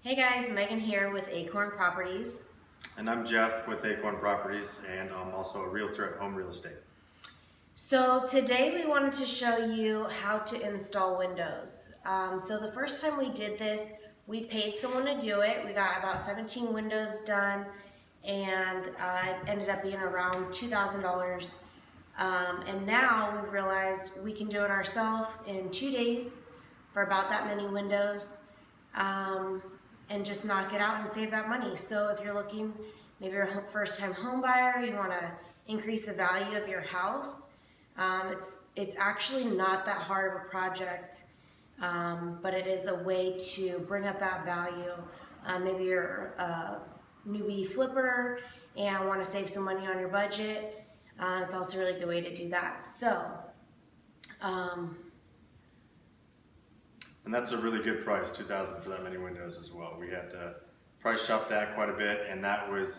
Hey guys, Megan here with Acorn Properties. And I'm Jeff with Acorn Properties, and I'm also a realtor at Home Real Estate. So today we wanted to show you how to install windows. So the first time we did this, we paid someone to do it. We got about 17 windows done, and it ended up being around $2,000. And now we've realized we can do it ourselves in 2 days for about that many windows. And just knock it out and save that money. So if you're looking, maybe you're a first-time home buyer, you want to increase the value of your house, it's actually not that hard of a project, but it is a way to bring up that value. Maybe you're a newbie flipper and want to save some money on your budget. It's also a really good way to do that. So. And that's a really good price, $2,000 for that many windows as well. We had to price shop that quite a bit, and that was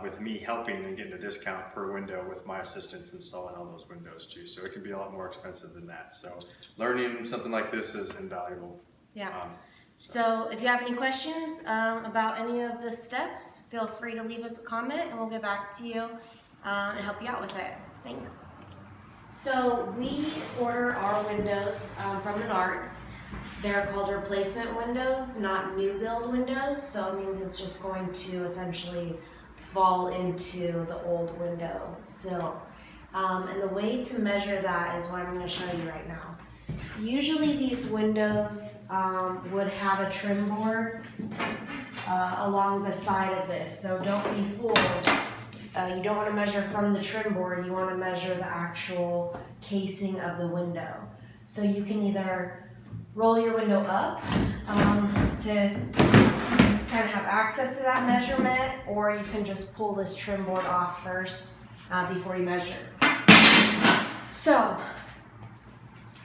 with me helping and getting a discount per window with my assistants installing all those windows too. So it can be a lot more expensive than that. So learning something like this is invaluable. Yeah. So if you have any questions about any of the steps, feel free to leave us a comment and we'll get back to you and help you out with it. Thanks. So we order our windows from Menards. They're called replacement windows, not new build windows, so it means it's just going to essentially fall into the old window sill. And the way to measure that is what I'm going to show you right now. Usually these windows would have a trim board along the side of this, so don't be fooled. You don't want to measure from the trim board, you want to measure the actual casing of the window. So you can either roll your window up to kind of have access to that measurement, or you can just pull this trim board off first before you measure. So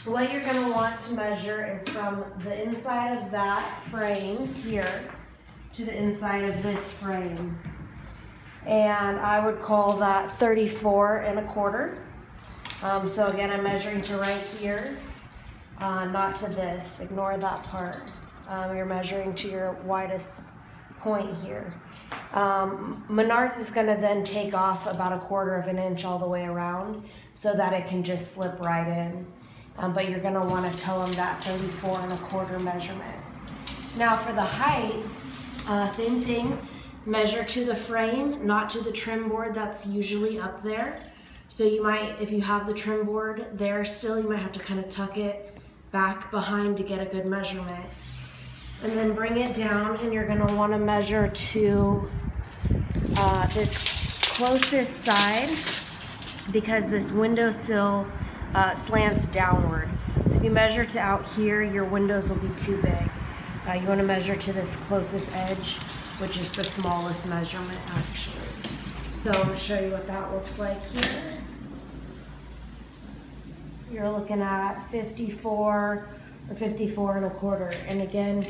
what you're going to want to measure is from the inside of that frame here to the inside of this frame. And I would call that 34 1/4. So again, I'm measuring to right here. Not to this, ignore that part. You're measuring to your widest point here. Menards is gonna then take off about 1/4 inch all the way around so that it can just slip right in. But you're gonna wanna tell them that 34 1/4 measurement. Now for the height, same thing, measure to the frame, not to the trim board that's usually up there. So you might, if you have the trim board there still, you might have to kind of tuck it back behind to get a good measurement. And then bring it down, and you're gonna wanna measure to this closest side, because this windowsill slants downward. So if you measure to out here, your windows will be too big. You wanna measure to this closest edge, which is the smallest measurement actually. So I'm gonna show you what that looks like here. You're looking at 54 or 54 1/4. And again,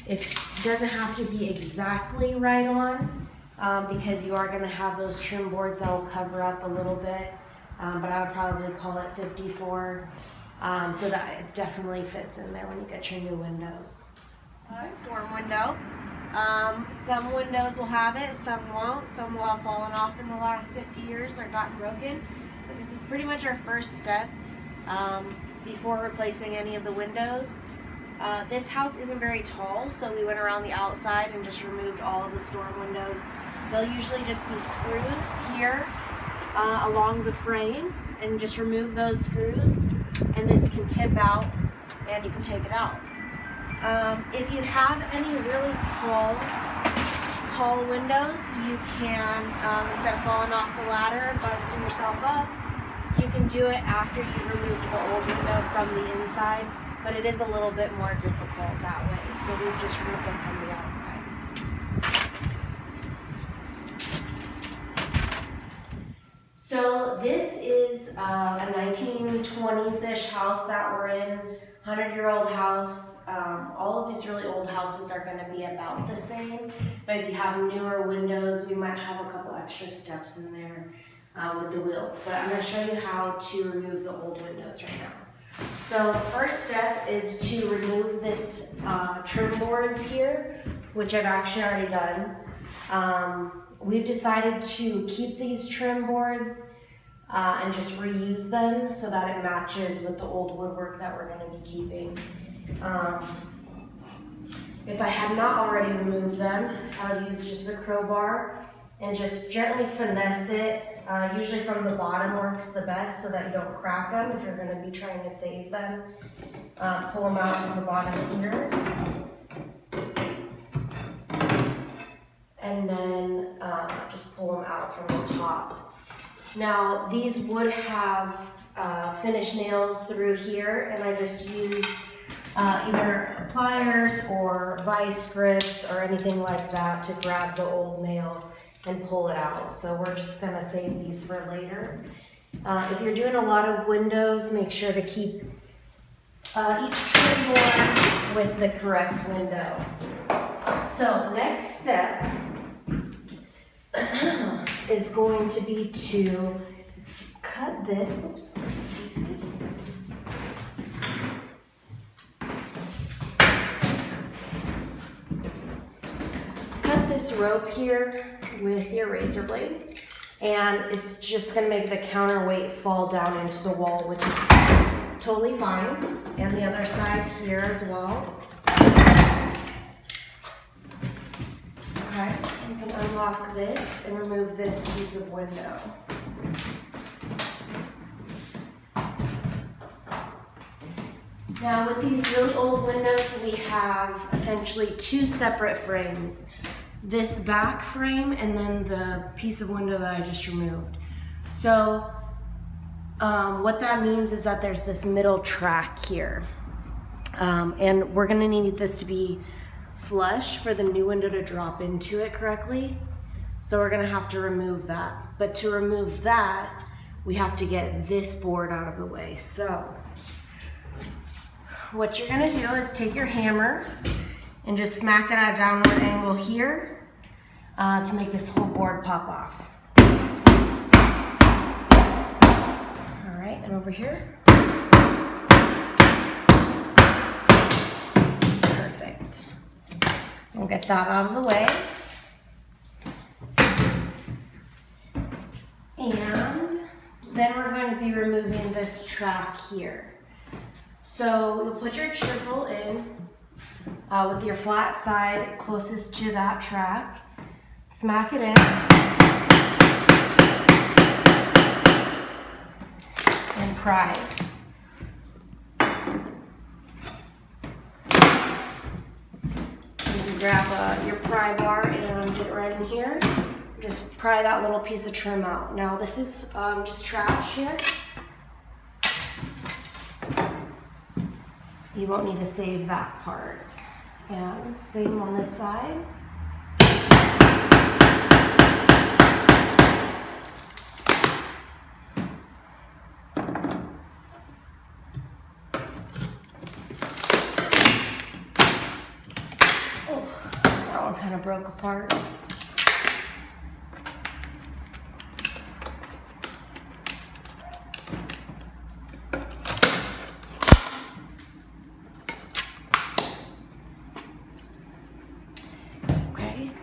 it doesn't have to be exactly right on because you are gonna have those trim boards that will cover up a little bit. But I would probably call it 54 so that it definitely fits in there when you get your new windows. Storm window. Some windows will have it, some won't. Some will have fallen off in the last 50 years or gotten broken. But this is pretty much our first step before replacing any of the windows. This house isn't very tall, so we went around the outside and just removed all of the storm windows. They'll usually just be screws here along the frame, and just remove those screws, and this can tip out and you can take it out. If you have any really tall windows, you can, instead of falling off the ladder and busting yourself up, you can do it after you've removed the old window from the inside, but it is a little bit more difficult that way, so we've just removed them from the outside. So this is a 1920s-ish house that we're in, 100-year-old house. All of these really old houses are going to be about the same, but if you have newer windows, we might have a couple extra steps in there with the wheels. But I'm going to show you how to remove the old windows right now. So the first step is to remove this trim boards here. which I've actually already done. We've decided to keep these trim boards and just reuse them so that it matches with the old woodwork that we're going to be keeping. If I had not already removed them, I would use just a crowbar and just gently finesse it. Usually from the bottom works the best so that you don't crack them if you're going to be trying to save them. Pull them out from the bottom here. And then just pull them out from the top. Now these would have finished nails through here, and I just used either pliers or vice grips or anything like that to grab the old nail and pull it out. So we're just gonna save these for later. If you're doing a lot of windows, make sure to keep each trim board with the correct window. So next step is going to be to cut this, oops, excuse me. Cut this rope here with your razor blade, and it's just gonna make the counterweight fall down into the wall, which is totally fine. And the other side here as well. Okay, you can unlock this and remove this piece of window. Now with these really old windows, we have essentially two separate frames. This back frame and then the piece of window that I just removed. So what that means is that there's this middle track here. And we're gonna need this to be flush for the new window to drop into it correctly. So we're gonna have to remove that. But to remove that, we have to get this board out of the way. So what you're gonna do is take your hammer and just smack it at a downward angle here to make this whole board pop off. All right, and over here. Perfect. We'll get that out of the way. And then we're going to be removing this track here. So you'll put your chisel in with your flat side closest to that track. Smack it in. And pry. You can grab your pry bar and get it right in here. Just pry that little piece of trim out. Now this is just trash here. You won't need to save that part. And same on this side. Oh, that one kind of broke apart.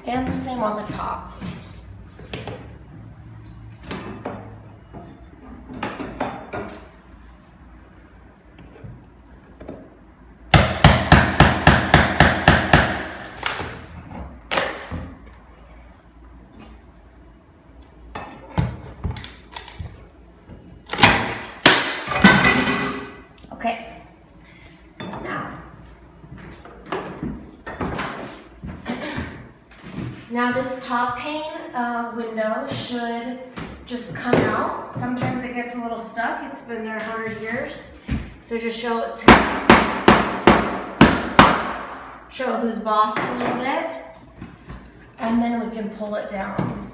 And the same on the top. Okay. Now this top pane window should just come out. Sometimes it gets a little stuck. It's been there 100 years. So just show who's boss a little bit. And then we can pull it down.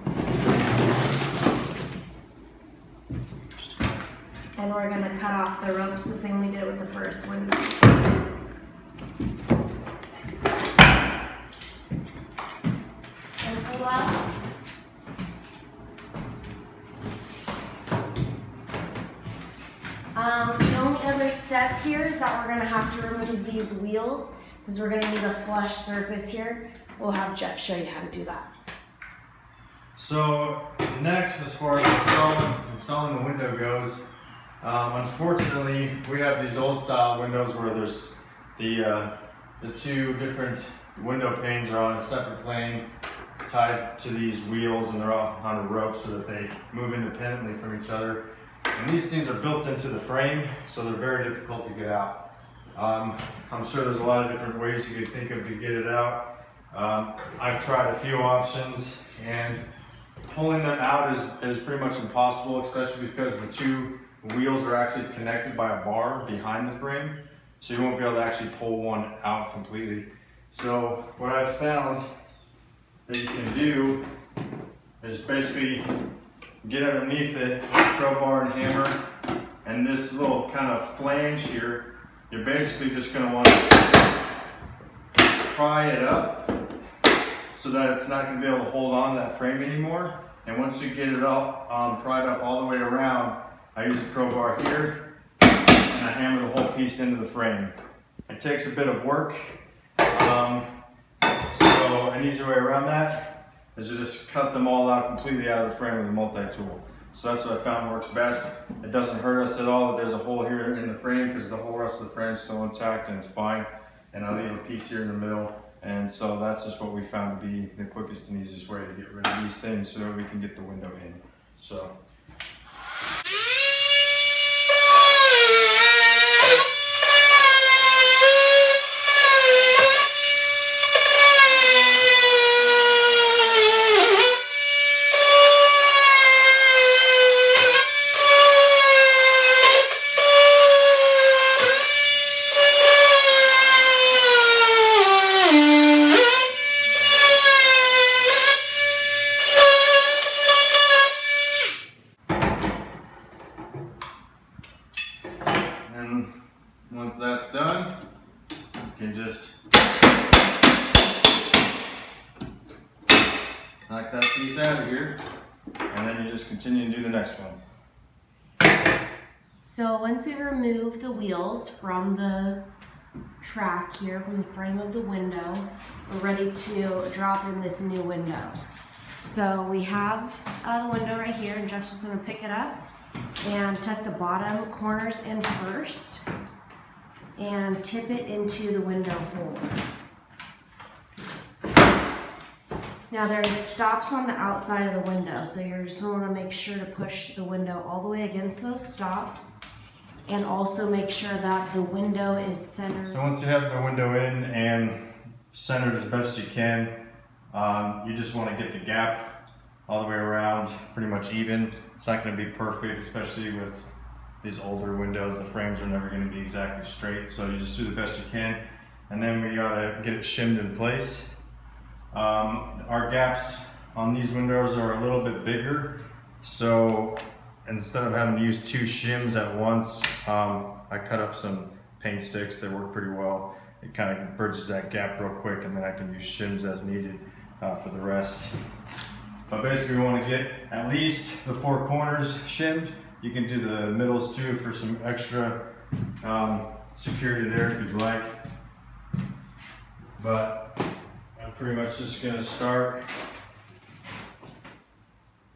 And we're gonna cut off the ropes the same we did with the first window. The only other step here is that we're going to have to remove these wheels because we're gonna need a flush surface here. We'll have Jeff show you how to do that. So next, as far as installing the window goes, unfortunately, we have these old style windows where there's the two different window panes are on a separate plane tied to these wheels, and they're all on a rope so that they move independently from each other. And these things are built into the frame, so they're very difficult to get out. I'm sure there's a lot of different ways you could think of to get it out. I've tried a few options, and pulling them out is pretty much impossible, especially because the two wheels are actually connected by a bar behind the frame, so you won't be able to actually pull one out completely. So what I've found that you can do is basically get underneath it with a crowbar and hammer, and this little kind of flange here, you're basically just going to want to pry it up so that it's not going to be able to hold on to that frame anymore. And once you get it all pried up all the way around, I use a crowbar here and I hammer the whole piece into the frame. It takes a bit of work, so an easier way around that is to just cut them all out completely out of the frame with a multi-tool. So that's what I found works best. It doesn't hurt us at all that there's a hole here in the frame, because the whole rest of the frame is still intact and it's fine. And I leave a piece here in the middle. And so that's just what we found to be the quickest and easiest way to get rid of these things so that we can get the window in. So. And once that's done, you can just knock that piece out of here, and then you just continue to do the next one. So once we remove the wheels from the track here, from the frame of the window, we're ready to drop in this new window. So we have the window right here, and Jeff's just going to pick it up and tuck the bottom corners in first and tip it into the window hole. Now there's stops on the outside of the window, so you're just going to make sure to push the window all the way against those stops, and also make sure that the window is centered. So once you have the window in and centered as best you can, you just want to get the gap all the way around pretty much even. It's not going to be perfect, especially with these older windows. The frames are never going to be exactly straight, so you just do the best you can, and then we got to get it shimmed in place. Our gaps on these windows are a little bit bigger, so instead of having to use two shims at once, I cut up some paint sticks. They work pretty well. It kind of bridges that gap real quick, and then I can use shims as needed for the rest. But basically we want to get at least the four corners shimmed. You can do the middles too for some extra security there if you'd like. But I'm pretty much just going to start,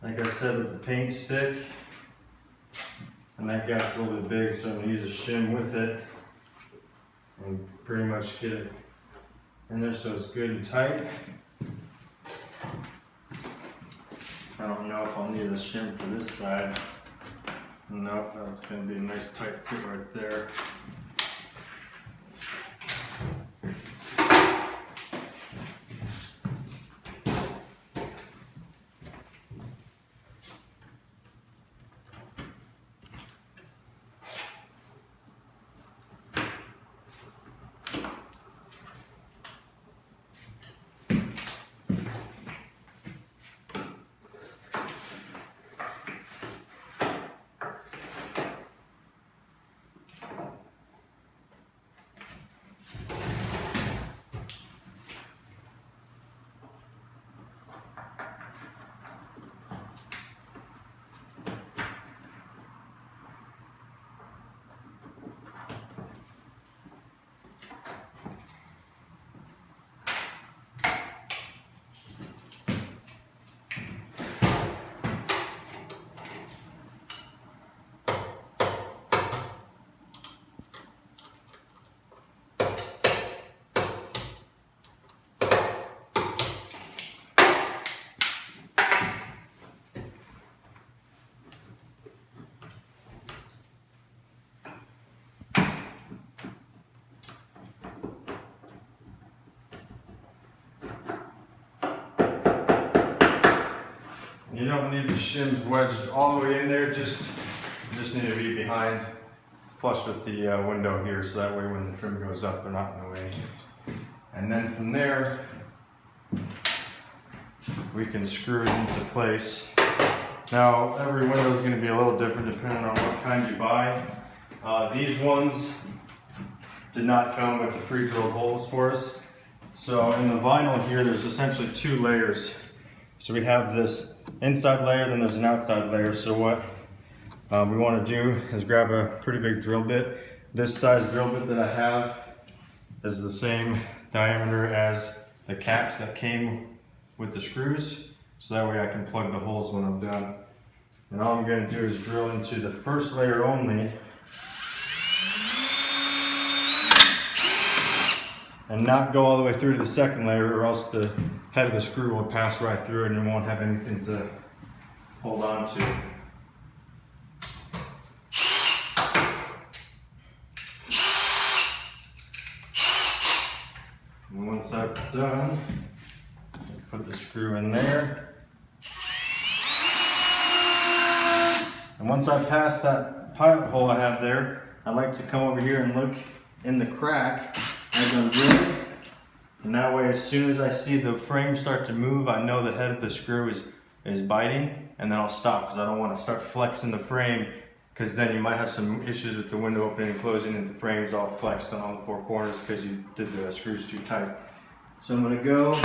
like I said, with the paint stick. And that gap's a little bit big, so I'm going to use a shim with it and pretty much get it in there so it's good and tight. I don't know if I'll need a shim for this side. Nope, that's going to be a nice tight fit right there. don't need the shims wedged all the way in there, just need to be behind, flush with the window here, so that way when the trim goes up, they're not in the way. And then from there, we can screw it into place. Now, every window is going to be a little different depending on what kind you buy. These ones did not come with the pre-drilled holes for us. So in the vinyl here, there's essentially 2 layers. So we have this inside layer, then there's an outside layer. So what we want to do is grab a pretty big drill bit. This size drill bit that I have is the same diameter as the caps that came with the screws. So that way I can plug the holes when I'm done. And all I'm going to do is drill into the first layer only. And not go all the way through to the second layer, or else the head of the screw will pass right through it and you won't have anything to hold on to. And once that's done, put the screw in there. And once I pass that pilot hole I have there, I like to come over here and look in the crack as I'm drilling. And that way, as soon as I see the frame start to move, I know the head of the screw is biting, and then I'll stop, because I don't want to start flexing the frame, because then you might have some issues with the window opening and closing and the frame's all flexed on all the 4 corners because you did the screws too tight. So I'm going to go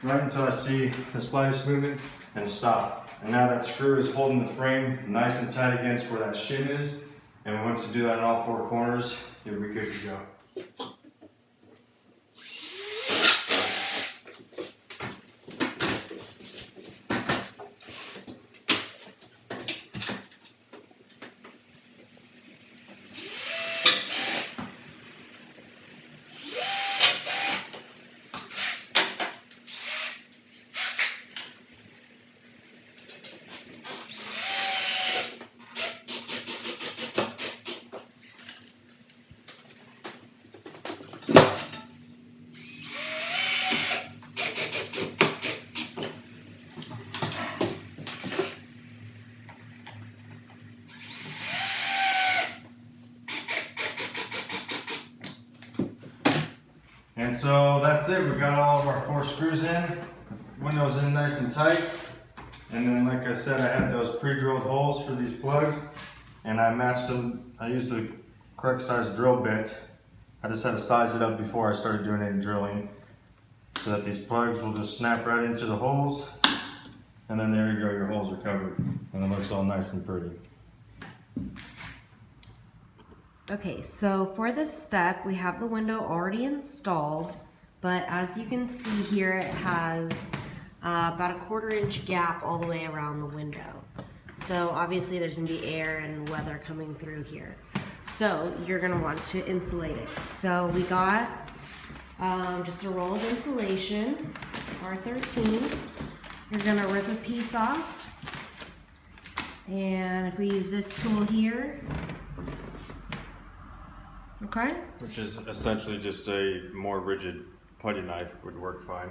right until I see the slightest movement and stop. And now that screw is holding the frame nice and tight against where that shim is. And once you do that in all 4 corners, you'll be good to go. And so that's it. We got all of our 4 screws in, windows in nice and tight. And then, like I said, I had those pre-drilled holes for these plugs, and I matched them. I used the correct size drill bit. I just had to size it up before I started doing any drilling, so that these plugs will just snap right into the holes. And then there you go, your holes are covered, and it looks all nice and pretty. Okay, so for this step, we have the window already installed, but as you can see here, it has about a 1/4 inch gap all the way around the window. So obviously there's gonna be air and weather coming through here. So you're gonna want to insulate it. So we got just a roll of insulation, R13. You're gonna rip a piece off, and if we use this tool here, okay. Which is essentially just a more rigid putty knife, would work fine.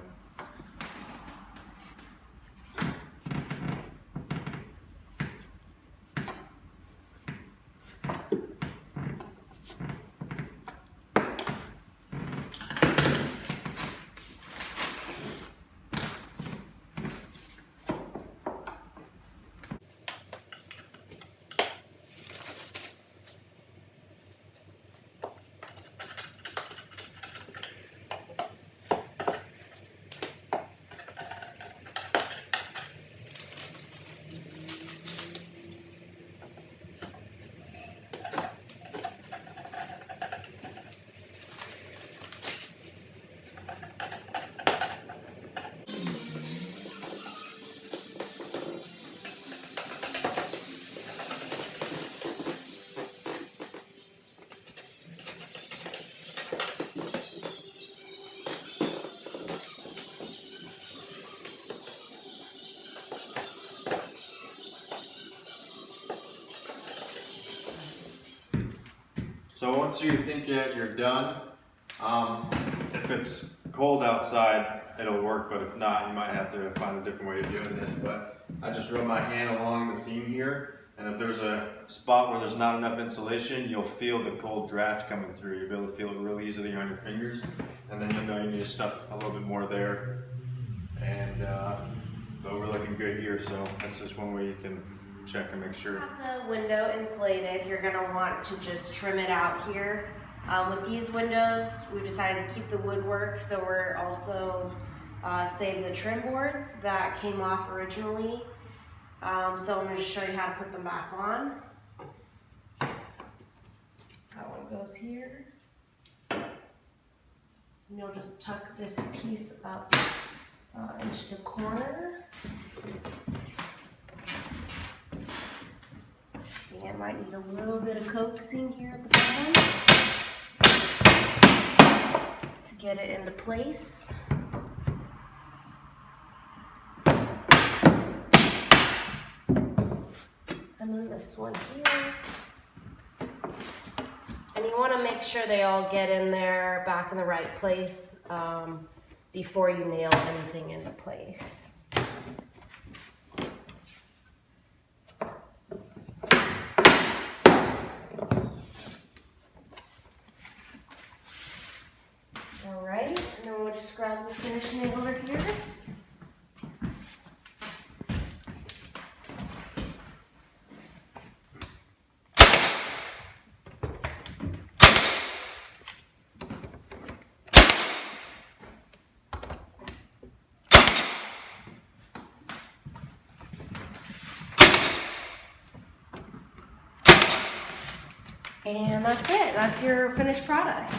So once you think that you're done, if it's cold outside, it'll work, but if not, you might have to find a different way of doing this. But I just rub my hand along the seam here, and if there's a spot where there's not enough insulation, you'll feel the cold draft coming through. You'll be able to feel it real easily on your fingers, and then you'll know you need to stuff a little bit more there. And but we're looking good here, so that's just one way you can check and make sure. Have the window insulated, you're gonna want to just trim it out here. With these windows, we decided to keep the woodwork, so we're also save the trim boards that came off originally. So I'm going to show you how to put them back on. That one goes here. And you'll just tuck this piece up into the corner. Again, might need a little bit of coaxing here at the bottom to get it into place. And then this one here. And you want to make sure they all get in there back in the right place before you nail anything into place. Alright, and then we'll just grab the finishing nail over here. And that's it. That's your finished product.